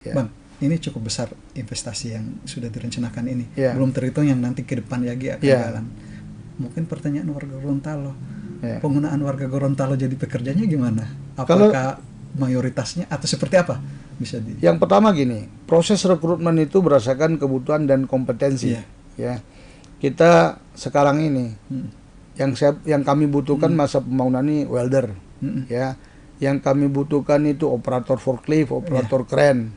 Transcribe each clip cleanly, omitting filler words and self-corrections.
Ya. Bang, ini cukup besar investasi yang sudah direncanakan ini. Ya. Belum terhitung yang nanti ke depan lagi akan Ya. jalan. Mungkin pertanyaan warga Gorontalo, Ya. penggunaan warga Gorontalo jadi pekerjanya gimana? Apakah mayoritasnya atau seperti apa? Bisa di... Yang pertama gini, proses rekrutmen itu berdasarkan kebutuhan dan kompetensi. Iya. Ya, kita sekarang ini yang kami butuhkan masa pembangunan ini welder, ya. Yang kami butuhkan itu operator forklift, operator kren,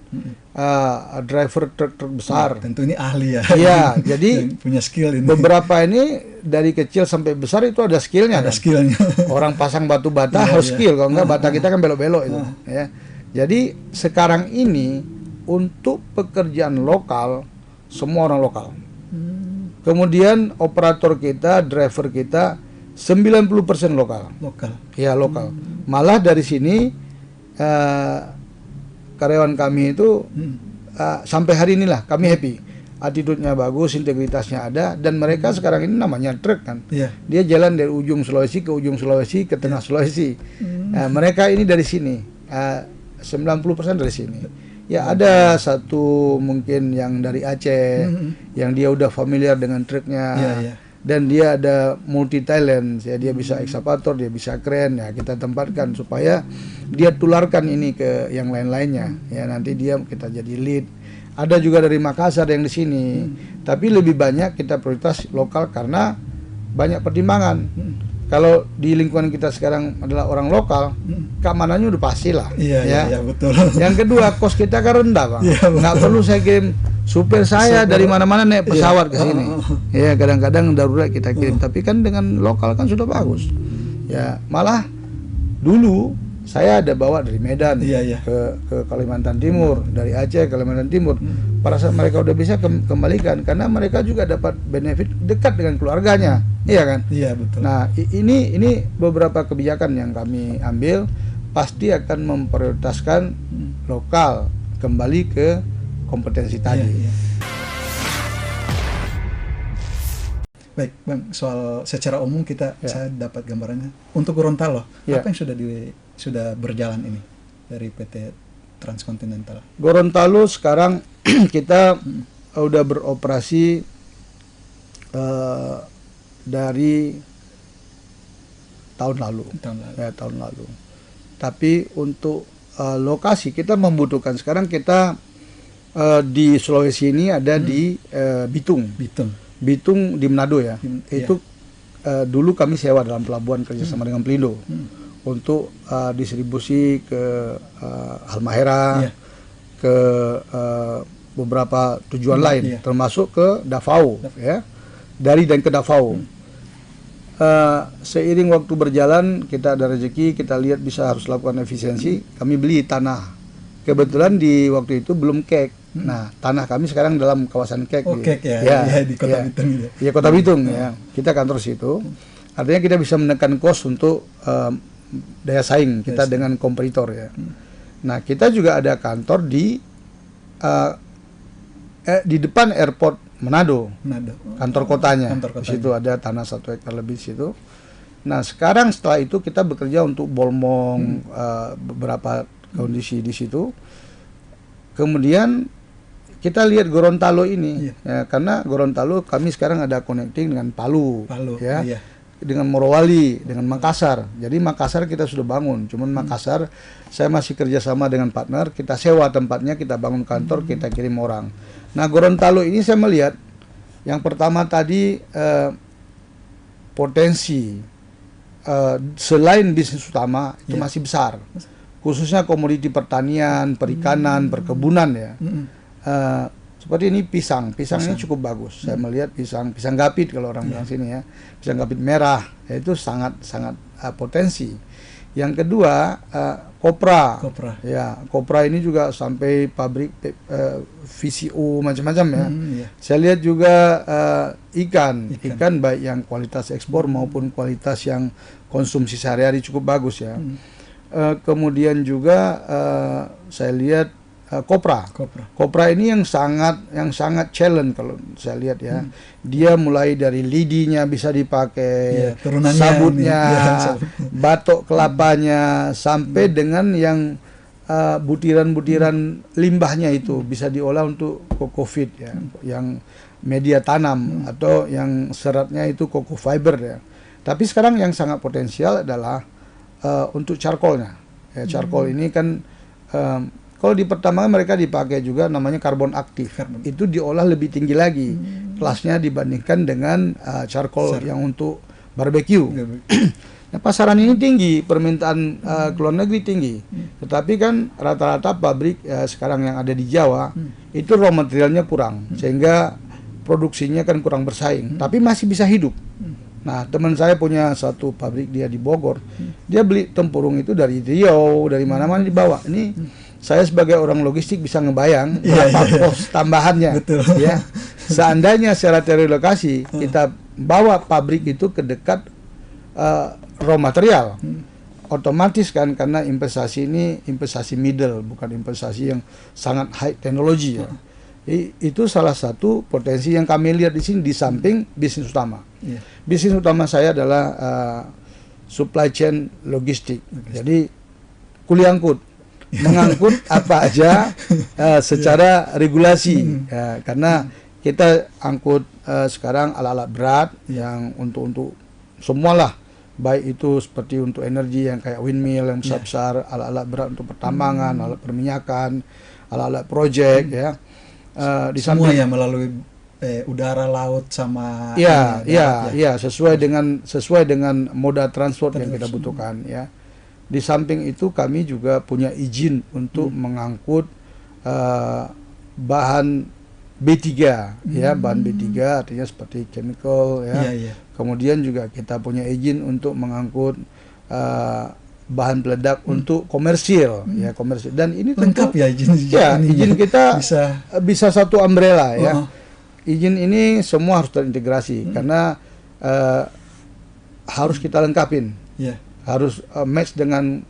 driver truk besar. Tentu ini ahli ya. Iya, jadi yang punya skill ini. beberapa ini dari kecil sampai besar itu ada skillnya. Ada kan? skillnya. Orang pasang batu bata harus skill, kalau enggak bata kita kan belok-belok itu. Ya. Jadi sekarang ini untuk pekerjaan lokal semua orang lokal. Kemudian operator kita, driver kita 90% lokal. Lokal. Ya lokal. Malah dari sini karyawan kami itu sampai hari inilah kami happy. Attitude-nya bagus, integritasnya ada, dan mereka sekarang ini namanya truk kan. Iya. Dia jalan dari ujung Sulawesi ke ujung Sulawesi ke tengah Sulawesi. Mereka ini dari sini, 90% dari sini. Ya ada satu mungkin yang dari Aceh, yang dia udah familiar dengan truknya. Iya. Dan dia ada multi talent, ya dia bisa ekskavator, dia bisa kren, ya kita tempatkan supaya dia tularkan ini ke yang lain-lainnya, ya nanti dia kita jadi lead. Ada juga dari Makassar yang di sini, tapi lebih banyak kita prioritas lokal karena banyak pertimbangan. Kalau di lingkungan kita sekarang adalah orang lokal, keamanannya udah pasti lah. Iya, betul. Yang kedua, kos kita kan rendah, Bang. Iya, nggak perlu saya kirim supir saya dari mana-mana naik pesawat ke sini. Ya, kadang-kadang darurat kita kirim, tapi kan dengan lokal kan sudah bagus. Ya, malah dulu saya ada bawa dari Medan ke Kalimantan Timur, dari Aceh Kalimantan Timur. Pada saat mereka udah bisa kembalikan, karena mereka juga dapat benefit dekat dengan keluarganya, iya kan? Iya betul. Nah ini beberapa kebijakan yang kami ambil, pasti akan memprioritaskan lokal kembali ke kompetensi tadi. Iya. Baik, Bang, soal secara umum saya dapat gambarannya. Untuk Gorontalo, apa yang sudah berjalan ini dari PT Transkontinental? Gorontalo sekarang kita udah beroperasi dari tahun lalu. Tahun lalu. Tapi untuk lokasi kita membutuhkan sekarang kita di Sulawesi ini ada di Bitung di Manado ya. Itu dulu kami sewa dalam pelabuhan kerjasama dengan Pelindo untuk distribusi ke Halmahera, ke beberapa tujuan lain, termasuk ke Davao, ya, dari dan ke Davao. Seiring waktu berjalan, kita ada rezeki, kita lihat bisa harus lakukan efisiensi, kami beli tanah. Kebetulan di waktu itu belum kek. Nah, tanah kami sekarang dalam kawasan kek. Di Kota Bitung. Ya, Kota Bitung ya. Kita kantor situ. Artinya kita bisa menekan kos untuk daya saing kita dengan kompetitor ya. Nah, kita juga ada kantor di depan airport Manado. Kantor kotanya. Di situ ada tanah 1 hektar lebih di situ. Nah, sekarang setelah itu kita bekerja untuk bolmong beberapa kondisi di situ. Kemudian kita lihat Gorontalo ini, ya, karena Gorontalo kami sekarang ada connecting dengan Palu ya, dengan Morowali, dengan Makassar. Jadi Makassar kita sudah bangun, cuman Makassar saya masih kerjasama dengan partner, kita sewa tempatnya, kita bangun kantor, kita kirim orang. Nah, Gorontalo ini saya melihat yang pertama tadi potensi selain bisnis utama itu masih besar, khususnya komoditi pertanian, perikanan, perkebunan ya. Seperti ini pisangnya cukup bagus. Saya melihat pisang gapit kalau orang bilang sini ya, pisang gapit merah, itu sangat potensi. Yang kedua kopra. Ya, kopra ini juga sampai pabrik VCO macam-macam ya. Saya lihat juga ikan baik yang kualitas ekspor maupun kualitas yang konsumsi sehari-hari cukup bagus ya. Kemudian juga saya lihat kopra ini yang sangat challenge kalau saya lihat ya. Dia mulai dari lidinya bisa dipakai, sabutnya, batok kelapanya, sampai dengan yang butiran-butiran limbahnya itu bisa diolah untuk kokofit ya, yang media tanam atau yang seratnya itu coco fiber ya. Tapi sekarang yang sangat potensial adalah untuk charcoalnya. Ya, charcoal ini kan kalau di pertambangan mereka dipakai juga namanya karbon aktif. Itu diolah lebih tinggi lagi kelasnya dibandingkan dengan charcoal yang untuk barbecue. Nah, pasaran ini tinggi, permintaan ke luar negeri tinggi. Tetapi kan rata-rata pabrik sekarang yang ada di Jawa itu raw materialnya kurang, sehingga produksinya kan kurang bersaing. Tapi masih bisa hidup. Nah, teman saya punya satu pabrik dia di Bogor. Dia beli tempurung itu dari Riau, dari mana-mana dibawa. Ini saya sebagai orang logistik bisa ngebayang berapa pos tambahannya. Betul. Ya. Seandainya secara relokasi kita bawa pabrik itu ke dekat raw material, otomatis kan, karena investasi ini investasi middle, bukan investasi yang sangat high teknologi ya. Itu salah satu potensi yang kami lihat di sini di samping bisnis utama. Bisnis utama saya adalah supply chain logistik. Jadi kuli angkut, mengangkut apa aja secara regulasi. Ya, karena kita angkut sekarang alat-alat berat yang untuk semualah, baik itu seperti untuk energi yang kayak windmill yang besar-besar, alat-alat berat untuk pertambangan, alat perminyakan, alat-alat project ya. Di semua ya melalui udara, laut sama sesuai dengan moda transport yang kita butuhkan ya. Di samping itu kami juga punya izin untuk mengangkut bahan B3 ya, bahan B3 artinya seperti chemical ya. Kemudian juga kita punya izin untuk mengangkut bahan peledak untuk komersil ya, komersil. Dan ini lengkap ya izin. Ya, izin kita bisa satu umbrella ya. Izin ini semua harus terintegrasi karena harus kita lengkapin. Harus match dengan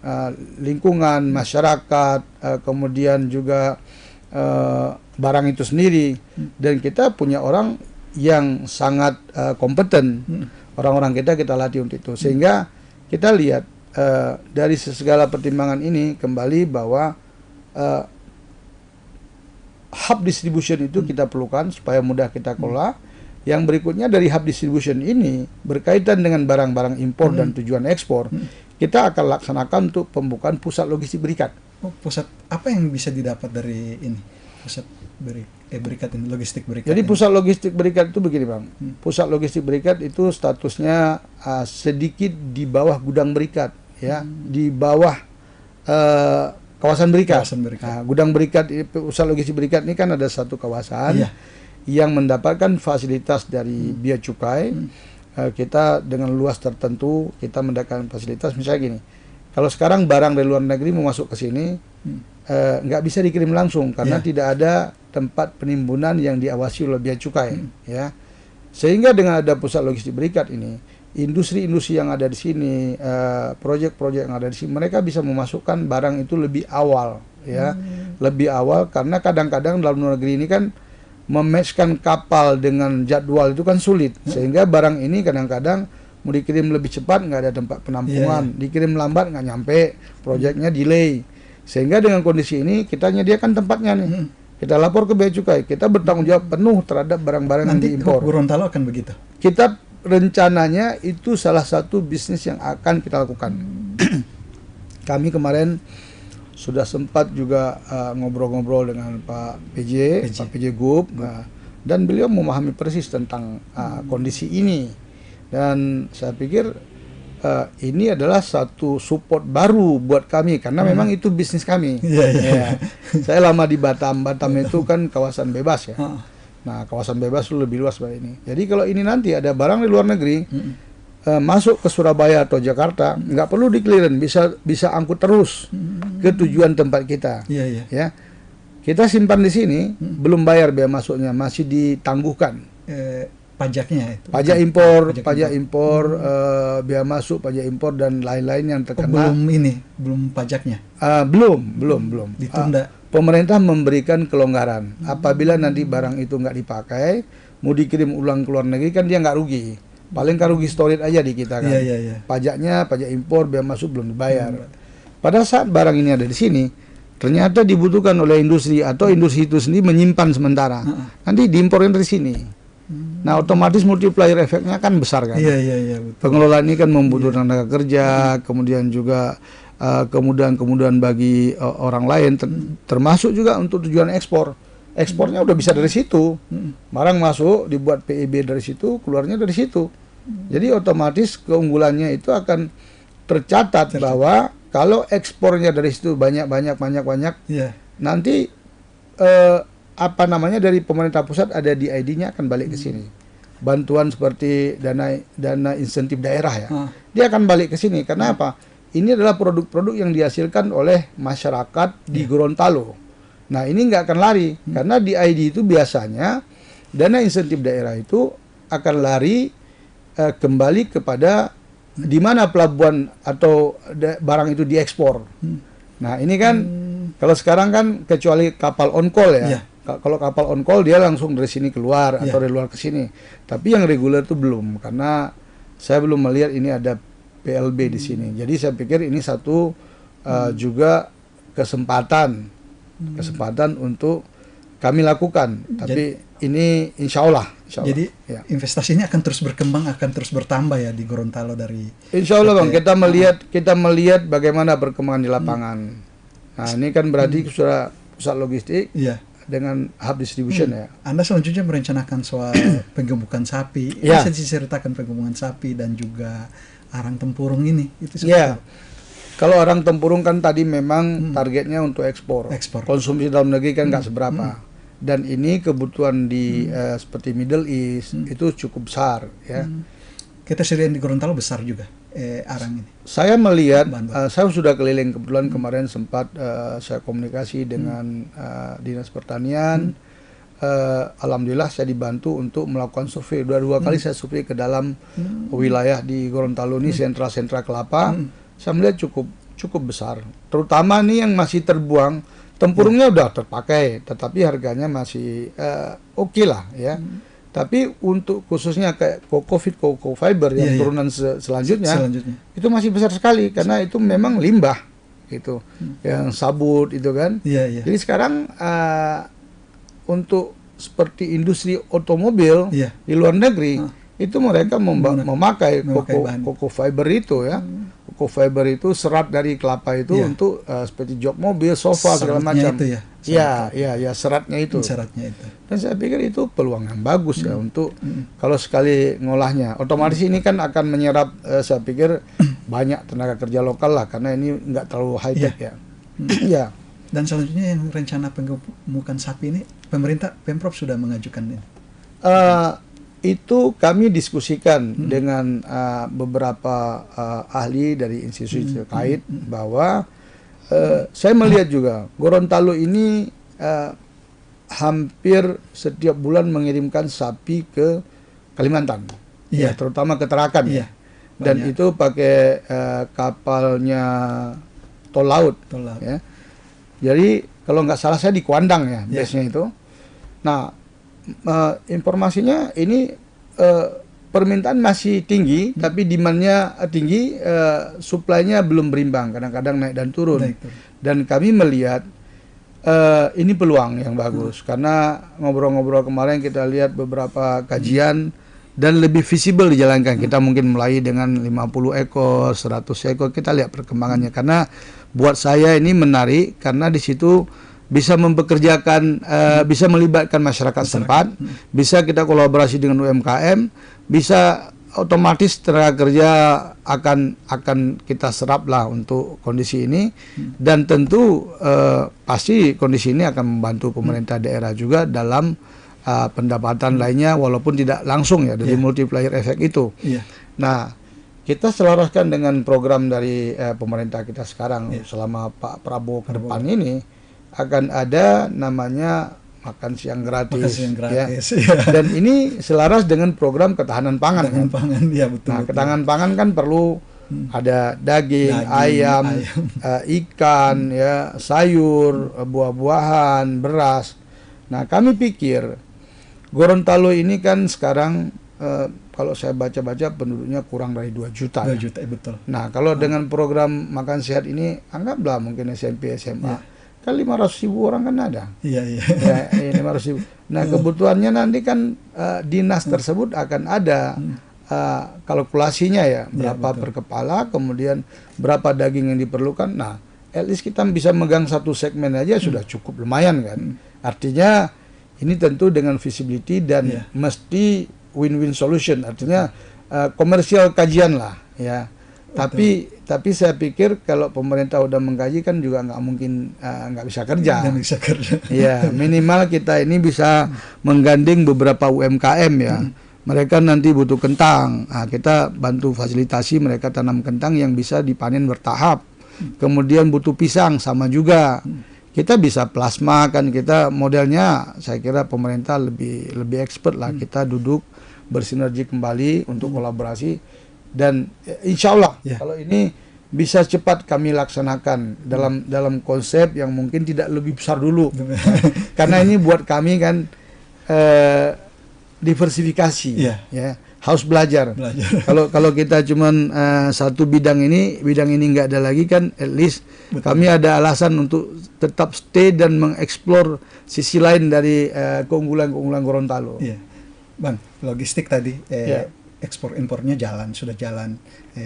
lingkungan, masyarakat, kemudian juga barang itu sendiri. Dan kita punya orang yang sangat kompeten. Orang-orang kita latih untuk itu. Sehingga kita lihat dari segala pertimbangan ini kembali bahwa hub distribution itu kita perlukan supaya mudah kita kelola. Yang berikutnya dari hub distribution ini berkaitan dengan barang-barang impor dan tujuan ekspor, kita akan laksanakan untuk pembukaan pusat logistik berikat. Pusat apa yang bisa didapat dari ini? Pusat berikat ini, logistik berikat. Jadi pusat logistik berikat itu begini Bang. Pusat logistik berikat itu statusnya sedikit di bawah gudang berikat ya, di bawah kawasan berikat. Nah, gudang berikat, pusat logistik berikat ini kan ada satu kawasan yang mendapatkan fasilitas dari bea cukai. Kita dengan luas tertentu kita mendapatkan fasilitas, misalnya gini. Kalau sekarang barang dari luar negeri mau masuk ke sini nggak bisa dikirim langsung karena tidak ada tempat penimbunan yang diawasi oleh bea cukai ya. Sehingga dengan ada pusat logistik berikat ini, industri-industri yang ada di sini, proyek-proyek yang ada di sini, mereka bisa memasukkan barang itu lebih awal ya. Lebih awal karena kadang-kadang dalam luar negeri ini kan mematchkan kapal dengan jadwal itu kan sulit, sehingga barang ini kadang-kadang mau dikirim lebih cepat nggak ada tempat penampungan, dikirim lambat nggak nyampe, proyeknya delay. Sehingga dengan kondisi ini kita nyediakan tempatnya nih, kita lapor ke bea cukai, kita bertanggung jawab penuh terhadap barang-barang yang diimpor. Nanti Gorontalo akan begitu? Kita rencananya itu salah satu bisnis yang akan kita lakukan. Kami kemarin sudah sempat juga ngobrol-ngobrol dengan Pak PJ Group, dan beliau memahami persis tentang kondisi ini. Dan saya pikir ini adalah satu support baru buat kami karena memang itu bisnis kami. Saya lama di Batam itu kan kawasan bebas ya. Nah, kawasan bebas itu lebih luas dari ini. Jadi kalau ini nanti ada barang di luar negeri masuk ke Surabaya atau Jakarta, nggak perlu di clearance, bisa angkut terus ke tujuan tempat kita. Ya, kita simpan di sini, belum bayar bea masuknya, masih ditangguhkan. Pajaknya itu. Pajak impor, bea masuk, pajak impor dan lain-lain yang terkena. Belum pajaknya. Belum. Ditunda. Pemerintah memberikan kelonggaran. Apabila nanti barang itu nggak dipakai, mau dikirim ulang ke luar negeri kan dia nggak rugi. Paling kan rugi storage aja di kita kan. Pajaknya, pajak impor, bea masuk belum dibayar. Pada saat barang ini ada di sini, ternyata dibutuhkan oleh industri atau industri itu sendiri menyimpan sementara, nanti diimporkan dari sini. Nah, otomatis multiplier efeknya kan besar kan. Iya, betul. Pengelola ini kan membutuhkan tenaga kerja, kemudian juga kemudahan bagi orang lain, termasuk juga untuk tujuan ekspor. Ekspornya udah bisa dari situ. Barang masuk, dibuat PIB dari situ, keluarnya dari situ. Jadi otomatis keunggulannya itu akan tercatat bahwa kalau ekspornya dari situ banyak, nanti apa namanya dari pemerintah pusat ada DID-nya akan balik ke sini. Bantuan seperti dana insentif daerah ya, dia akan balik ke sini. Karena apa? Ini adalah produk-produk yang dihasilkan oleh masyarakat di Gorontalo. Nah, ini nggak akan lari karena DID itu biasanya dana insentif daerah itu akan lari kembali kepada di mana pelabuhan atau barang itu diekspor. Nah, ini kan kalau sekarang kan kecuali kapal on call ya. Kalau kapal on call dia langsung dari sini keluar atau dari luar ke sini. Tapi yang reguler itu belum, karena saya belum melihat ini ada PLB di sini. Jadi saya pikir ini satu juga kesempatan untuk kami lakukan. Tapi ini insya Allah. Jadi investasinya akan terus berkembang, akan terus bertambah ya di Gorontalo dari. Insya Allah Bang, kita melihat bagaimana perkembangan di lapangan. Nah, ini kan berarti sudah pusat logistik. Dengan hub distribution ya. Anda selanjutnya merencanakan soal penggemukan sapi. Bisa diceritakan penggemukan sapi dan juga arang tempurung ini. Itu kalau arang tempurung kan tadi memang targetnya untuk ekspor. Konsumsi dalam negeri kan nggak seberapa. Dan ini kebutuhan di seperti Middle East itu cukup besar ya. Ketersediaan di Gorontalo besar juga arang ini. Saya melihat, saya sudah keliling kebetulan kemarin sempat saya komunikasi dengan Dinas Pertanian. Alhamdulillah saya dibantu untuk melakukan survei. Dua kali saya survei ke dalam wilayah di Gorontalo ini, sentra-sentra kelapa. Saya melihat cukup besar. Terutama nih yang masih terbuang, tempurungnya udah terpakai, tetapi harganya masih oke lah ya. Tapi untuk khususnya kayak coco fiber yang turunan selanjutnya itu masih besar sekali karena itu memang limbah gitu, yang sabut itu kan. Jadi sekarang untuk seperti industri otomobil di luar negeri itu mereka memakai coco fiber itu ya. Coco fiber itu serat dari kelapa itu untuk seperti jok mobil, sofa segala macam. Seratnya itu. Dan saya pikir itu peluang yang bagus ya untuk kalau sekali ngolahnya. Otomatis ini kan akan menyerap saya pikir banyak tenaga kerja lokal lah karena ini nggak terlalu high tech ya. Dan selanjutnya yang rencana penggemukan sapi ini Pemprov sudah mengajukan ini. Itu kami diskusikan dengan beberapa ahli dari institusi terkait bahwa saya melihat juga Gorontalo ini hampir setiap bulan mengirimkan sapi ke Kalimantan, terutama ke Tarakan dan itu pakai kapalnya tol laut. Ya. Jadi kalau nggak salah saya di Kuandang ya base-nya itu. Nah, informasinya ini permintaan masih tinggi, tapi demand-nya tinggi, supply-nya belum berimbang, kadang-kadang naik dan turun. Dan kami melihat ini peluang yang bagus, karena ngobrol-ngobrol kemarin kita lihat beberapa kajian dan lebih visible dijalankan. Kita mungkin mulai dengan 50 ekor, 100 ekor, kita lihat perkembangannya. Karena buat saya ini menarik, karena di situ bisa mempekerjakan, bisa melibatkan masyarakat setempat, bisa kita kolaborasi dengan UMKM, bisa otomatis tenaga kerja akan kita serap lah untuk kondisi ini, dan tentu pasti kondisi ini akan membantu pemerintah daerah juga dalam pendapatan lainnya walaupun tidak langsung ya dari multiplier efek itu. Nah, kita selaraskan dengan program dari pemerintah kita sekarang selama Pak Prabowo ke depan ini. Akan ada namanya makan siang gratis, dan ini selaras dengan program ketahanan pangan. Nah, ketahanan pangan kan perlu ada daging, ayam, ikan, ya, sayur, buah-buahan, beras. Nah, kami pikir Gorontalo ini kan sekarang kalau saya baca-baca penduduknya kurang dari 2 juta. 2 juta, betul. Nah, kalau dengan program makan sehat ini, anggaplah mungkin SMP, SMA. kan 500.000 orang kan ada. Iya, iya. Ya, 500.000. Nah, kebutuhannya nanti kan dinas tersebut akan ada kalkulasinya ya, berapa per kepala, kemudian berapa daging yang diperlukan. Nah, at least kita bisa megang satu segmen aja sudah cukup lumayan kan. Artinya ini tentu dengan visibility dan mesti win-win solution. Artinya komersial kajian lah ya. Tapi saya pikir kalau pemerintah udah mengkaji kan juga nggak mungkin nggak bisa kerja. Nggak bisa kerja. Ya, minimal kita ini bisa menggandeng beberapa UMKM ya. Mereka nanti butuh kentang. Nah, kita bantu fasilitasi mereka tanam kentang yang bisa dipanen bertahap. Kemudian butuh pisang sama juga. Kita bisa plasma kan, kita modelnya saya kira pemerintah lebih expert lah. Kita duduk bersinergi kembali untuk kolaborasi. Dan insya Allah kalau ini bisa cepat kami laksanakan dalam konsep yang mungkin tidak lebih besar dulu. Karena ini buat kami kan diversifikasi ya, harus belajar. Kalau kita cuman satu bidang ini nggak ada lagi kan, at least kami ada alasan untuk tetap stay dan mengeksplor sisi lain dari keunggulan Gorontalo. Bang, logistik tadi ekspor impornya sudah jalan.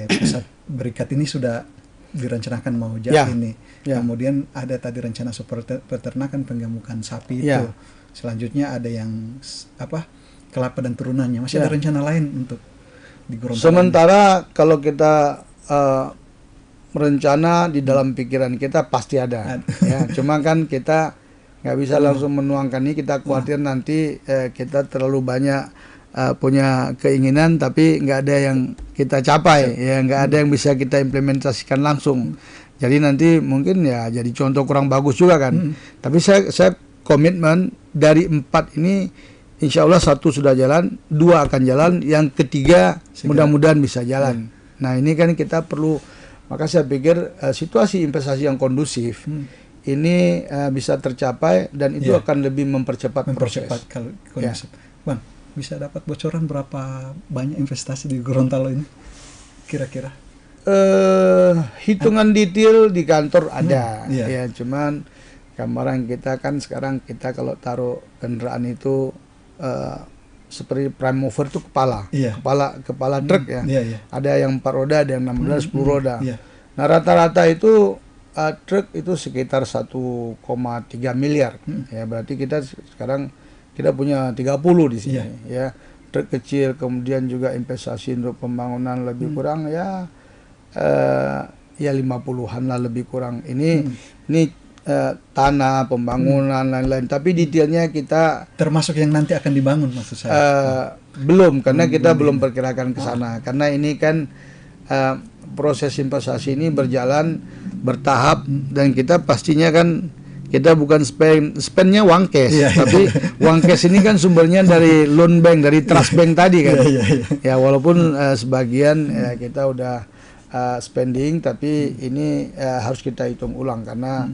Pusat berikat ini sudah direncanakan mau ini. Kemudian ada tadi rencana super peternakan penggemukan sapi itu. Selanjutnya ada yang kelapa dan turunannya. Masih ada rencana lain untuk di Gorontalo. Sementara kalau kita merencana di dalam pikiran kita pasti ada. Ya, cuma kan kita nggak bisa langsung menuangkan ini. Kita khawatir nanti kita terlalu banyak punya keinginan tapi nggak ada yang kita capai, ya nggak ada yang bisa kita implementasikan langsung. Jadi nanti mungkin ya jadi contoh kurang bagus juga kan. Tapi saya komitmen dari 4 ini insya Allah 1 sudah jalan, 2 akan jalan, yang ketiga mudah-mudahan bisa jalan. Nah ini kan kita perlu, maka saya pikir situasi investasi yang kondusif ini bisa tercapai dan itu akan lebih mempercepat proses. Kalau kondusif. Bang, bisa dapat bocoran berapa banyak investasi di Gorontalo ini kira-kira? Hitungan detail di kantor ada, ya cuman gambaran kita kan sekarang kita kalau taruh kendaraan itu seperti prime mover itu kepala truk ya. Ada yang 4 roda, ada yang 6 roda, 10 roda. Nah rata-rata itu truk itu sekitar 1,3 miliar. Ya berarti kita sekarang kita punya 30 di sini ya. Truk kecil, kemudian juga investasi untuk pembangunan lebih kurang ya 50-an lah lebih kurang. Ini tanah, pembangunan lain-lain. Tapi detailnya kita termasuk yang nanti akan dibangun maksud saya. Belum, karena kita belum perkirakan ke sana. Karena ini kan proses investasi ini berjalan bertahap dan kita pastinya kan kita bukan spendnya uang cash, tapi uang cash ini kan sumbernya dari loan bank, dari trust bank tadi kan. Ya walaupun sebagian kita udah spending, tapi ini harus kita hitung ulang karena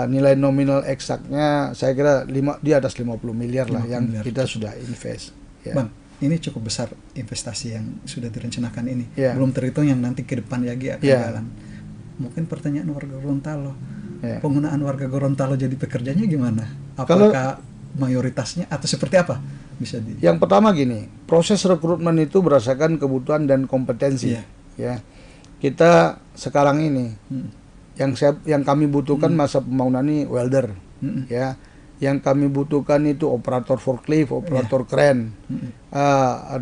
nilai nominal eksaknya saya kira di atas 50 miliar lah yang kita sudah invest. Bang, ini cukup besar investasi yang sudah direncanakan ini. Belum terhitung yang nanti ke depan lagi akan jalan. Mungkin pertanyaan warga Gorontalo. Penggunaan warga Gorontalo jadi pekerjanya gimana? Apakah mayoritasnya atau seperti apa? Bisa Yang pertama gini, proses rekrutmen itu berdasarkan kebutuhan dan kompetensi. Ya, kita sekarang ini yang kami butuhkan masa pembangunan ini welder, ya. Yang kami butuhkan itu operator forklift, operator kren,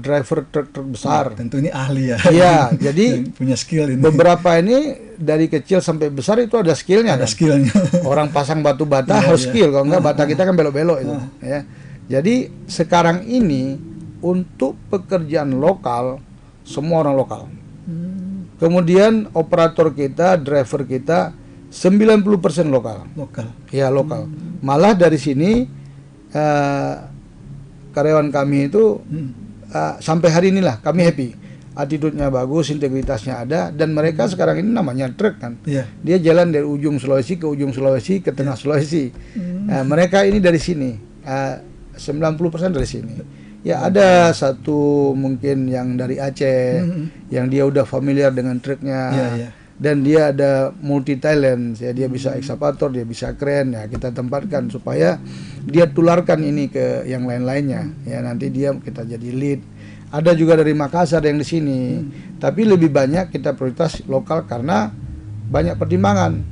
driver truk besar. Tentu ini ahli ya. Iya, jadi punya skill ini. Beberapa ini dari kecil sampai besar itu ada skillnya. Ada skillnya. Orang pasang batu bata harus skill, kalau enggak bata kita kan belok-belok itu. Ya. Jadi sekarang ini untuk pekerjaan lokal semua orang lokal. Kemudian operator kita, driver kita 90% lokal. Ya lokal. Malah dari sini karyawan kami itu sampai hari inilah kami happy. Attitude-nya bagus, integritasnya ada, dan mereka sekarang ini namanya truk kan. Dia jalan dari ujung Sulawesi ke ujung Sulawesi ke tengah Sulawesi. Mereka ini dari sini. 90% dari sini. Ya ada satu mungkin yang dari Aceh yang dia udah familiar dengan truknya. dan dia ada multi talent ya, dia bisa ekskavator, dia bisa keren ya, kita tempatkan supaya dia tularkan ini ke yang lain-lainnya ya, nanti dia kita jadi lead. Ada juga dari Makassar yang di sini, tapi lebih banyak kita prioritas lokal karena banyak pertimbangan.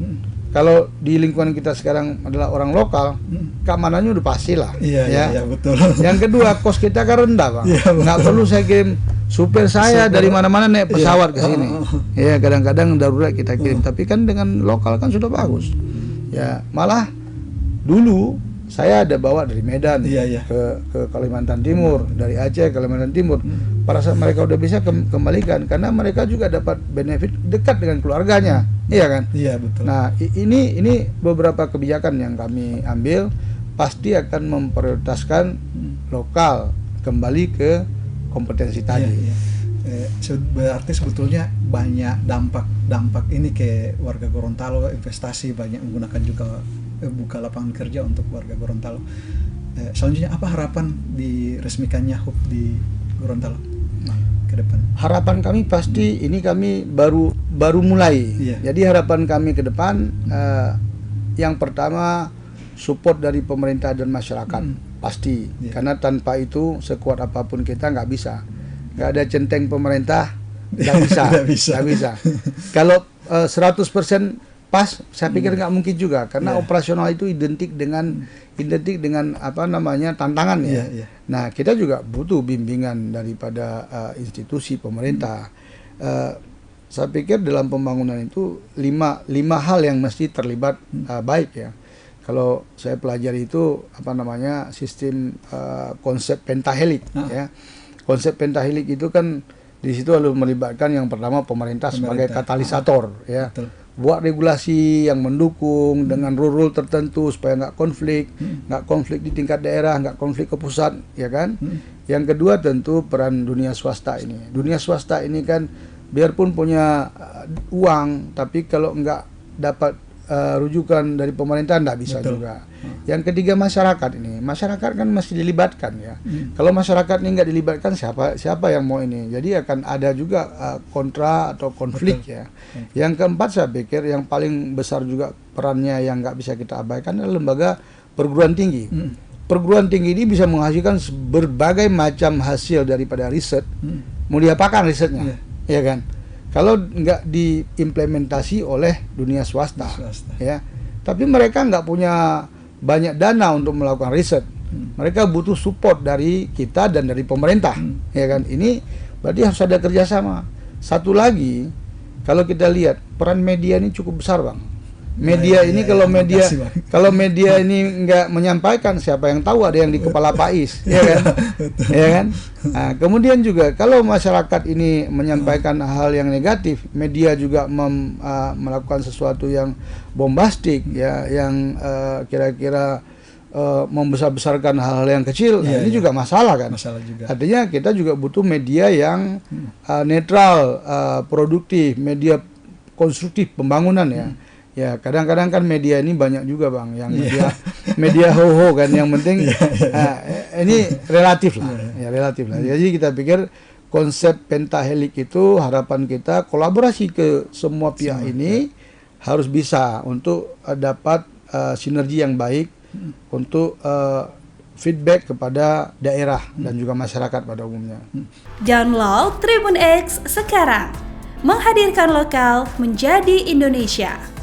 Kalau di lingkungan kita sekarang adalah orang lokal, keamanannya udah pasti lah. Iya, betul. Yang kedua, kos kita kan rendah, Bang. Nggak perlu saya kirim supir saya dari mana-mana naik pesawat ke sini. Ya, kadang-kadang darurat kita kirim. Tapi kan dengan lokal kan sudah bagus. Ya, malah dulu saya ada bawa dari Medan ke Kalimantan Timur, dari Aceh ke Kalimantan Timur. Pada saat mereka udah bisa kembalikan, karena mereka juga dapat benefit dekat dengan keluarganya, iya kan? Iya, betul. Nah, ini beberapa kebijakan yang kami ambil, pasti akan memprioritaskan lokal kembali ke kompetensi tadi. Berarti sebetulnya banyak dampak ini ke warga Gorontalo, investasi banyak menggunakan juga buka lapangan kerja untuk warga Gorontalo. Selanjutnya apa harapan diresmikannya HUB di Gorontalo ke depan? Harapan kami pasti ini kami baru mulai. Jadi harapan kami ke depan yang pertama support dari pemerintah dan masyarakat pasti. Karena tanpa itu sekuat apapun kita nggak bisa. Nggak ada centeng pemerintah, nggak bisa. Kalau 100% pas, saya pikir nggak mungkin juga, karena operasional itu identik dengan apa namanya tantangan ya. Nah, kita juga butuh bimbingan daripada institusi pemerintah. Saya pikir dalam pembangunan itu lima hal yang mesti terlibat baik ya. Kalau saya pelajari itu apa namanya sistem konsep pentahelik ya. Konsep pentahelik itu kan di situ lalu melibatkan yang pertama pemerintah sebagai katalisator ya. Betul. Buat regulasi yang mendukung dengan rule tertentu supaya nggak konflik di tingkat daerah, nggak konflik ke pusat, ya kan? Yang kedua tentu peran dunia swasta ini. Dunia swasta ini kan biarpun punya uang, tapi kalau nggak dapat rujukan dari pemerintah nggak bisa juga. Yang ketiga masyarakat ini, masyarakat kan mesti dilibatkan ya. Kalau masyarakat ini nggak dilibatkan, siapa yang mau ini? Jadi akan ada juga kontra atau konflik ya. Yang keempat saya pikir yang paling besar juga perannya yang nggak bisa kita abaikan adalah lembaga perguruan tinggi. Perguruan tinggi ini bisa menghasilkan berbagai macam hasil daripada riset. Mau diapakan risetnya, ya kan? Kalau nggak diimplementasi oleh dunia swasta. Ya, tapi mereka nggak punya banyak dana untuk melakukan riset. Mereka butuh support dari kita dan dari pemerintah, ya kan? Ini berarti harus ada kerjasama. Satu lagi, kalau kita lihat peran media ini cukup besar, Bang. Media ini kalau media ini nggak menyampaikan, siapa yang tahu, ada yang di kepala Pais, ya kan? Ya kan? Nah, kemudian juga kalau masyarakat ini menyampaikan hal yang negatif, media juga melakukan sesuatu yang bombastik, ya, yang kira-kira membesar-besarkan hal-hal yang kecil, ini juga masalah kan? Masalah juga. Artinya kita juga butuh media yang netral, produktif, media konstruktif pembangunan ya. Ya, kadang-kadang kan media ini banyak juga, Bang, yang media ho-ho kan, yang penting ini relatif lah, ya relatif lah. Jadi kita pikir konsep pentahelik itu harapan kita kolaborasi ke semua pihak ini harus bisa untuk dapat sinergi yang baik untuk feedback kepada daerah dan juga masyarakat pada umumnya. Download Tribun X sekarang, menghadirkan lokal menjadi Indonesia.